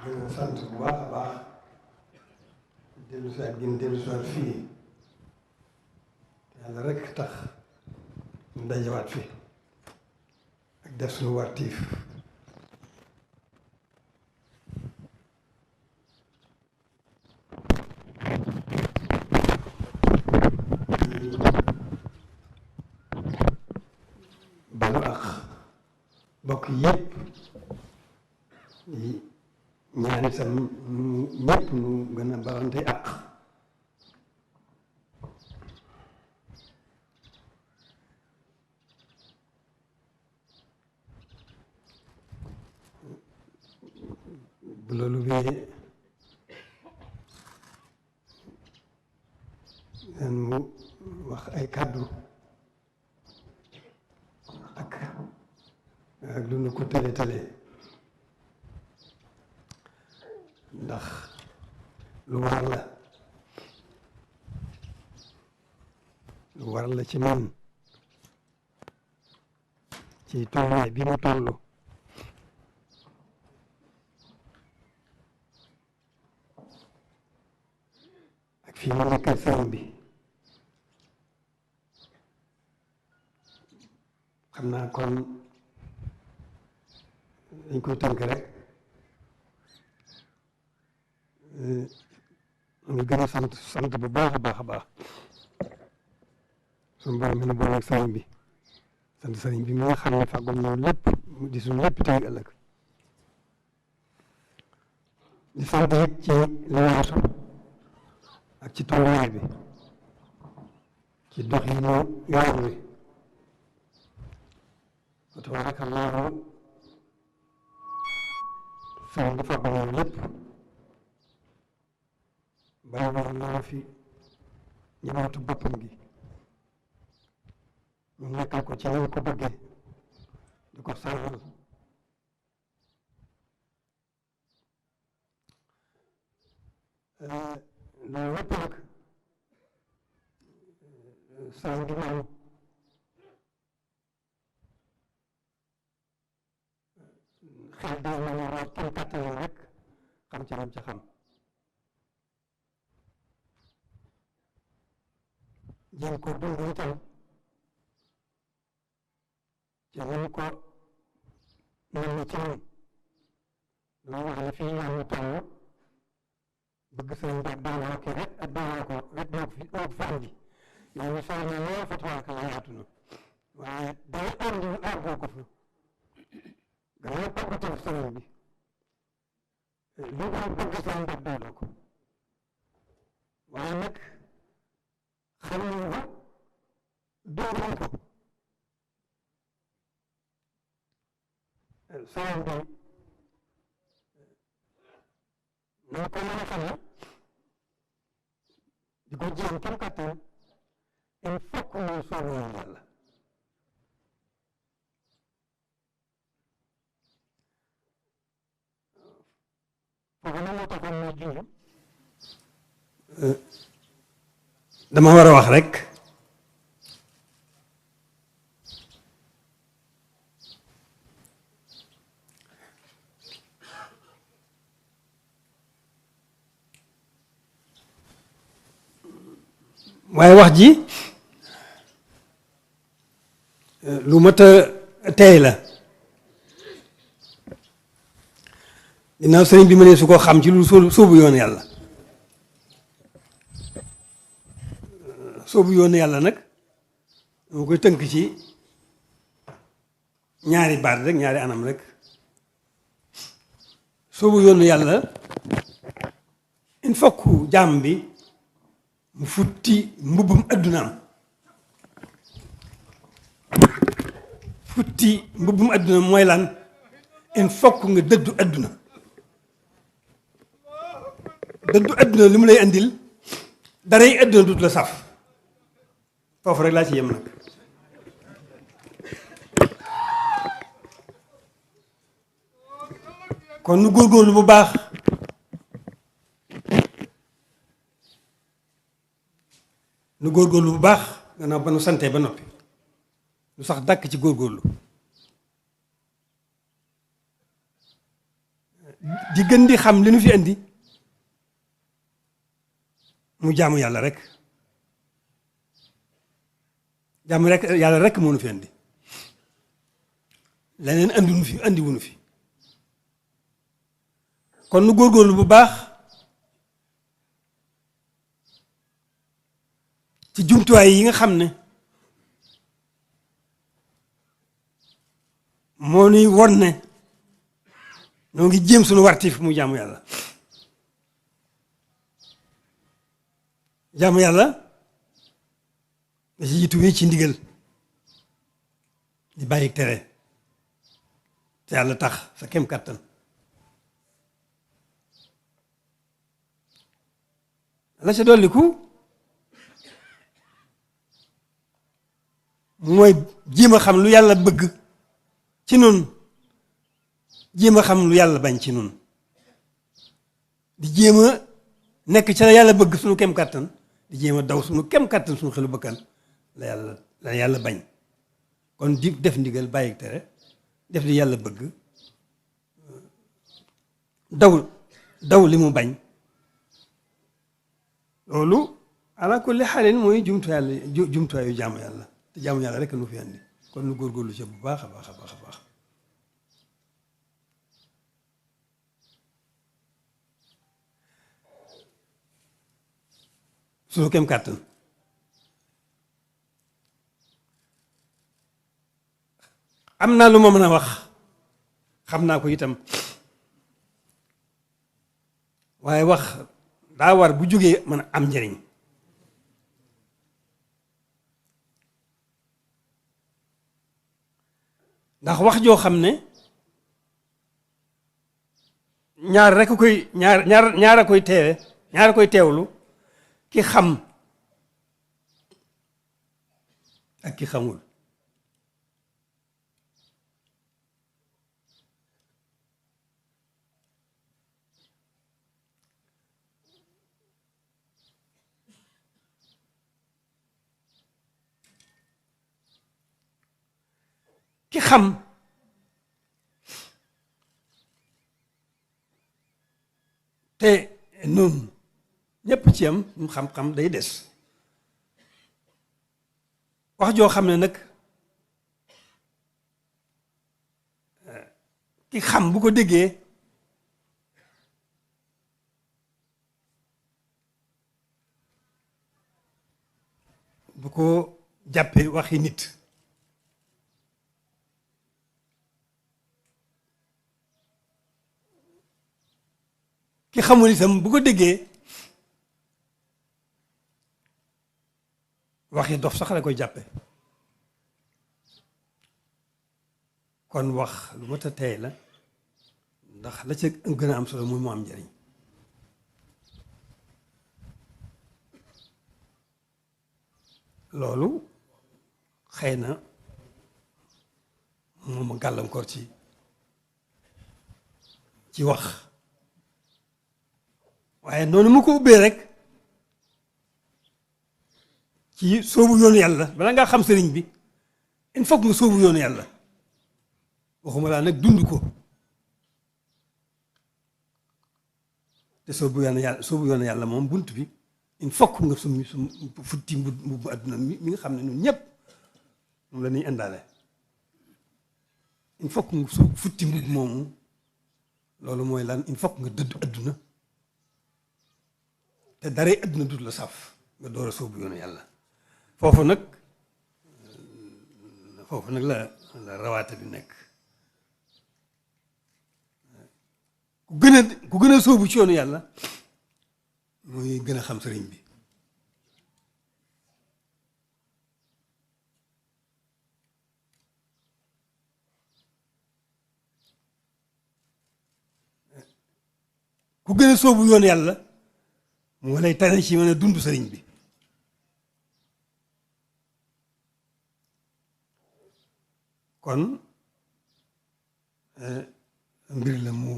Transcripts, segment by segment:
gën a sant bu baax a baax dellu si ak gën dellu si waat fii yàlla rek tax ñu dajawaat fi ak def suñu wartiif balu ak bokk yépp ñaan itam ñépp nu gën a balante ak bu loolu wéyee dan mu wax ay kàddu ak lu nu ko tële ndax lu war la ci man ci tolluwaay bi mu tollu ak fii mu nekkal sëriñ bi xam naa kon dañ koy tënk rek ñu gën a sant bu baax a baax a baax suñu borom mi nu boole ak sëriñ bi sant sëriñ bi mi nga xam ne fàggul noonu lépp di suñu lépp tey ëllëg di sant it ci li weesu ak ci tolluwaay bi ci dox yi ñu yoon wi wa tabaarakallaahu sëriñ bi fàggul noonu lépp bàyyi woon naa fi ñëwaatu boppam gi ñu nekkal ko ci ni ko bëggee di ko sàmmal loolu lépp nag sëriñ bi moom xel dee na ñu war kenn kàttanam rek xam ci lam ci xam jéem ko dund itam ci nañ ko mel ni ci moom dama wax ne fii yàlla tànn bëgg sëriñ bi ak dooloo ki rek ak dooloo ko rek moo ko fi andi yow ñu soxla na lool fa tabaaraka la yaatu na waaye day andi ñu àggoo ko fa gannaaw pàggatal sëriñ bi lu ko bëgg sëriñ bi ak dooloo ko waaye nag xam nañ ko dóoruñ ko sëriñ bi nañ ko mën a xamee di ko jéem kam kàttan il faut que ñu soobu yoon yàlla foofu na moo taxoon may junj dama war a wax rek waaye wax ji lu mat a tey la ginnaaw sëriñ bi ma ne su ko xam ci lu sóobu yoon yàlla sóobu yoon yàlla nag dama koy tënk ci ñaari baat rek ñaari anam rek sóobu yoon yàlla il faut que jàmm bi mu futti mbubbum addunaam futti mbubbum addunaam mooy lan il faut que nga dëddu adduna dëddu adduna li mu lay andil daray adduna dut la saf foofu rek laa ci yem nag kon nu góorgóorlu bu baax nu góorgóorlu bu baax gannaaw ba nu santee ba noppi nu sax dàkk ci góorgóorlu di gën di xam li nu fi indi mu jaamu yàlla rek jaamu rek yàlla rek moo nu fi indi leneen andi nu fi andi wunu fi kon nu góorgóorlu bu baax ci jumtuwaay yi nga xam ne moo nuy won ne ñoo ngi jéem suñu wartif mu jaamu yàlla jaamu yàlla da ci jiitu wéy ci ndigal di bàyyi tere te yàlla tax sa kem kàttan la ca dolliku mooy jéem a xam lu yàlla bëgg ci nun jéem a xam lu yàlla bañ ci nun di jéem a nekk ca la yàlla bëgg suñu kem kàttan di jéem a daw suñu kem kàttan suñu xelu bëkkan la yàlla bañ kon di def ndigal bàyyi tere def li yàlla bëgg daw li mu bañ loolu ala kulli xaalin mooy jumtuwaayu jaamu yàlla te jaamu yàlla rek nu fi andi kon nu góorgóorlu ci bu baax a baax a baax a baax suñu kem kàttan am naa lu ma mën a wax xam naa ko itam waaye wax daa war bu jógee mën a am njëriñ ndax wax joo xam ne ñaar rekk koy ñaar a koy teewe ñaar a koy teewlu ki xam ak ki xamul ki xam te noonu ñépp ci am xam-xam day des wax joo xam ne nag ki xam bu ko déggee bu ko jàppee waxi nit ki xamul itam bu ko déggee waxi dof sax la koy jàppe kon wax lu mat a tey la ndax la ca gën a am solo muy mu am njëriñ loolu xëy na moom a gàllankoor ci wax waaye noonu mu ko ubbee rek ci sóobu yoonu yàlla bala ngaa xam sëriñ bi il faut que nga sóobu yoonu yàlla waxuma laa nag dund ko te sóobu yoonu yàlla moom bunt bi il faut que nga futti mbubb adduna mi nga xam ne ñun ñëpp moom la ñuy indaale il faut que nga futti mbubb moomu loolu mooy lan il faut que nga dëdd adduna te daree adduna dut la saf nga door a sóobu yoonu yàlla foofu nag la rawaate bi nekk ku gën a sóobu ci yoonu yàlla mooy gën a xam sëriñ bi ku gën a sóobu yoonu yàlla moo lay tane ci mën a dund sëriñ bi kon mbir la mu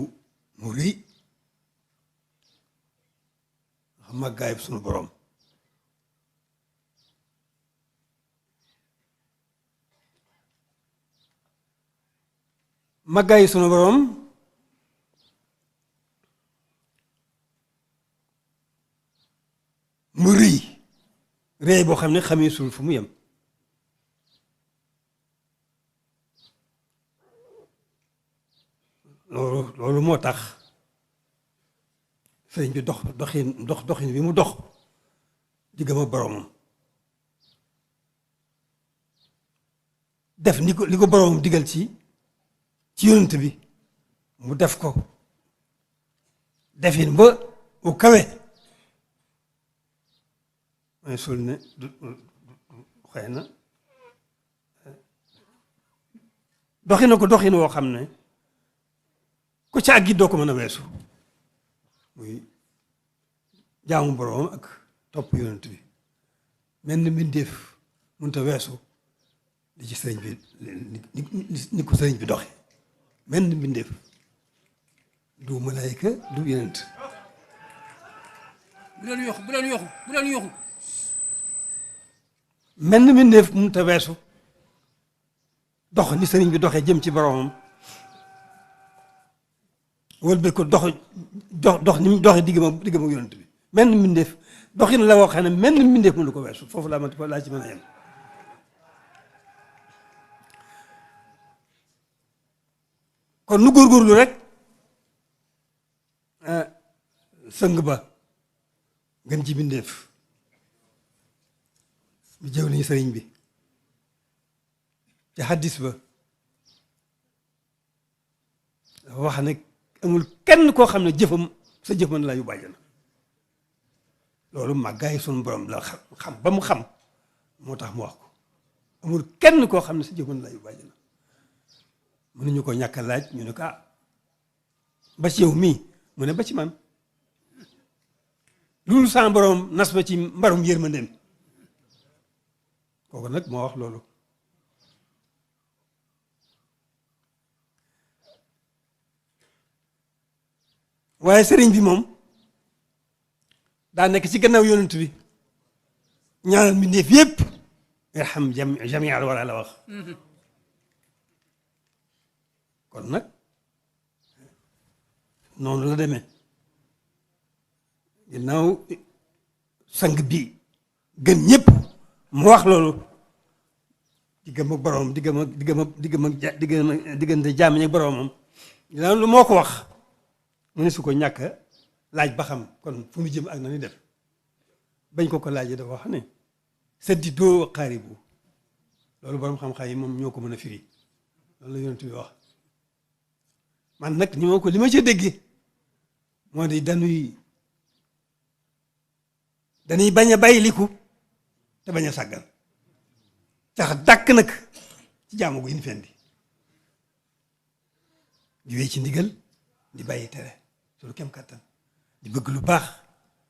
rëy xam màggaayub sunu boroom màggaayu sunu boroom réy boo xam ne xamee sul fu mu yem loolu moo tax sëriñ bi doxin bi mu dox diggam ak boroomam def li ko boroomam digal ci yonent bi mu def ko defin ba u kawe may sul ne xëy na doxina ko doxin woo xam ne ku ca àggi doo ko mën a weesu muy jaamu boroom ak topp yonent bi mel ni mbindeef mënut a weesu li ci sëriñ bi ni ko sëriñ bi doxe mel ni mbindeef du malaayka du yonent bu leen yoxu mel ni mbindeef mënut a weesu dox ni sëriñ bi doxee jëm ci boroomam wëlbati ko dox ni mu doxee diggam ak yonent bi mel ni mbindeef doxin la woo xam ne mel ni mbindeef mënu ko weesu foofu laa ci mën a yem kon nu góorgóorlu rek sëng ba gën ci mbindeef mu jëw liñu sëriñ bi ci xaddis ba dafa wax ne amul kenn koo xam ne jëfam sa jëf mën laa yóbbu àjjana loolu màggaay sunu borom la xam ba mu xam moo tax mu wax ko amul kenn koo xam ne sa jëf mën laa yóbbu àjjana mënuñu ko ñàkk a laaj ñu ne ko ba ci yow mii mu ne ba ci man loolu sa borom nas ba ci mbarum yërmandeem kooku nag moo wax loolu waaye sëriñ bi moom daa nekk ci gannaaw yonent bi ñaanal mbindeef yépp yarham jamial wala la wax kon nag noonu la demee ginnaaw sang bi gën ñëpp mu wax loolu diggam ak boroom diggante jaam ñi ak boroomam ginnaaw lu moo ko wax mu ne su ko ñàkk laaj ba xam kon fu mu jëm ak na ni def bañ ko laajee dafa wax ne saddiidoo qaaribu loolu boroom xam-xam yi moom ñoo ko mën a firi loolu la yonent bi wax man nag li ma ca déggee moo di dañuy bañ a bàyyiliku te bañ a sàggan sax dàkk nag ci jaamu gu indi fendi di wéy ci ndigal di bàyyi tere suñu kem kàttan di bëgg lu baax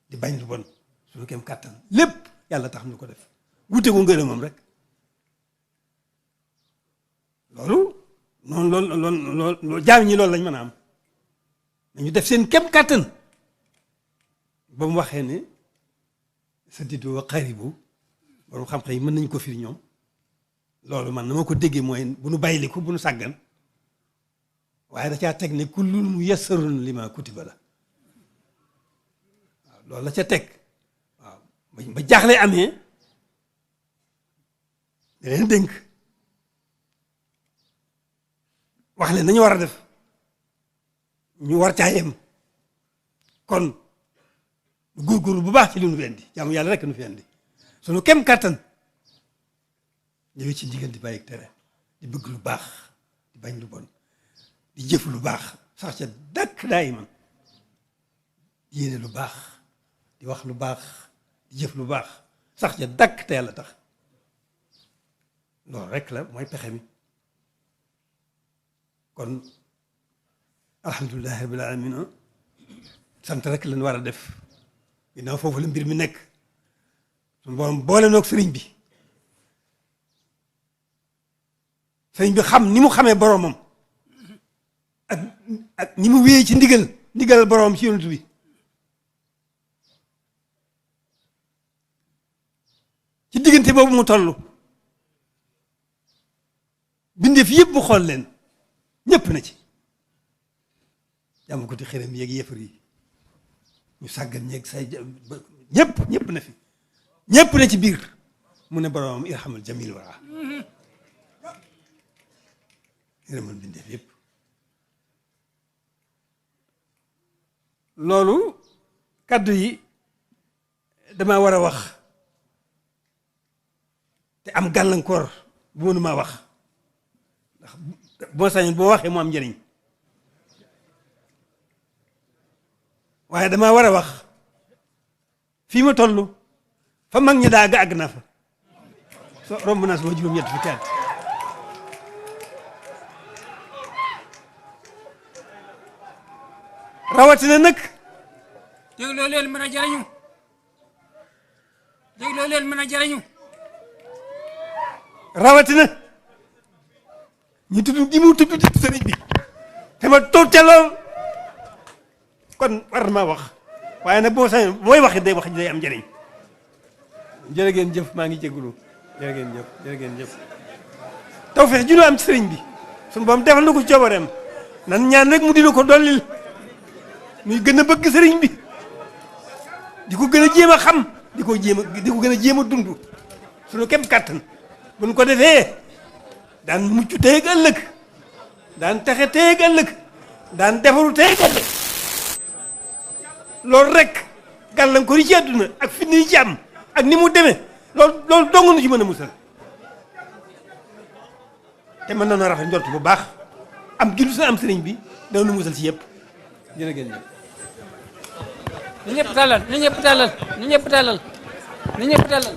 di bañ lu bon suñu kem kàttan lépp yàlla tax ñu ko def wute ko ngërëmam rek loolu noonu loolu jaam ñi loolu lañ mën a am nañu def seen kem kàttan ba mu waxee ne saddiidoo qaaribu borom xam-xam yi mën nañ ko firi ñoom loolu man na ma ko déggee mooy bu nu bàyyiliku bu nu sàggan waaye da caa teg ne kullun muyassarun lima kutiba la waaw loolu la ca teg waaw ba jaaxle amee da leen dénk wax leen nañu war a def ñu war caa yem kon góorgóorlu bu baax ci li nu fi indi jaamu yàlla rek nu fi indi sunu kem kàttan ñëwee ci ndigal di bàyyi tere di bëgg lu baax di bañ lu bon di jëf lu baax sax ca dàkk daay man di yéene lu baax di wax lu baax di jëf lu baax sax ca dàkk te yàlla tax loolu rek la mooy pexe mi kon alhamdulilahi rabbil alamin sant rek lañ war a def ginnaaw foofu la mbir mi nekk suñu borom boole noog sëriñ bi xam ni mu xamee boromam ak ni mu wéyee ci ndigal boromam ci yonent bi ci diggante boobu mu toll bindeef yëpp mu xool leen ñëpp na ci jàmm ko ti xërëm yeeg yëfar yi ñu sàggan ñeeg say ñëpp na fi ñépp ne ci biir mu ne boroomam irhamul jamil wara yërëmal bindeef yépp loolu kaddu yi dama war a wax te am gàllankoor bu mënuma wax ndax boo sañoon boo waxee mu am njëriñ waaye dama war a wax fii ma toll fa mag ñi daa àgg na fa so romb naa sama juróom-ñett fukki at rawatina nag dégloo leen mën a jariñu dégloo leen mën a jariñu rawatina ñu tudd gi mu tudd ci sëriñ bi te ma toog ca lool kon war ma wax waaye nag boo sañ booy wax day wax day am njëriñ jërë ngeen jëf maa ngi jégalu jërë ngeen jëf jërë ngeen jëf tawfeex ju ñu am ci sëriñ bi suñu boom defal na ko coobareem nan ñaan rek mu dina ko dollil muy gën a bëgg sëriñ bi di ko gën a jéem a xam di ko gën a jéem a dund suñu kem kàttan bu ñu ko defee daan mucc tey ak ëllëg daan texe tey ak ëllëg daan defaru tey ak ëllëg loolu rek gàllankoor yi ci àdduna ak fitna yi ci am ak ni mu demee loolu dong nu ci mën a musal te mën na noo rafet njort bu baax am gi lu sa am sëriñ bi dana nu musal ci yëpp jërë ngeen jëf. ni ñëpp tàllal ni ñëpp tàllal ni ñëpp tàllal ni ñëpp tàllal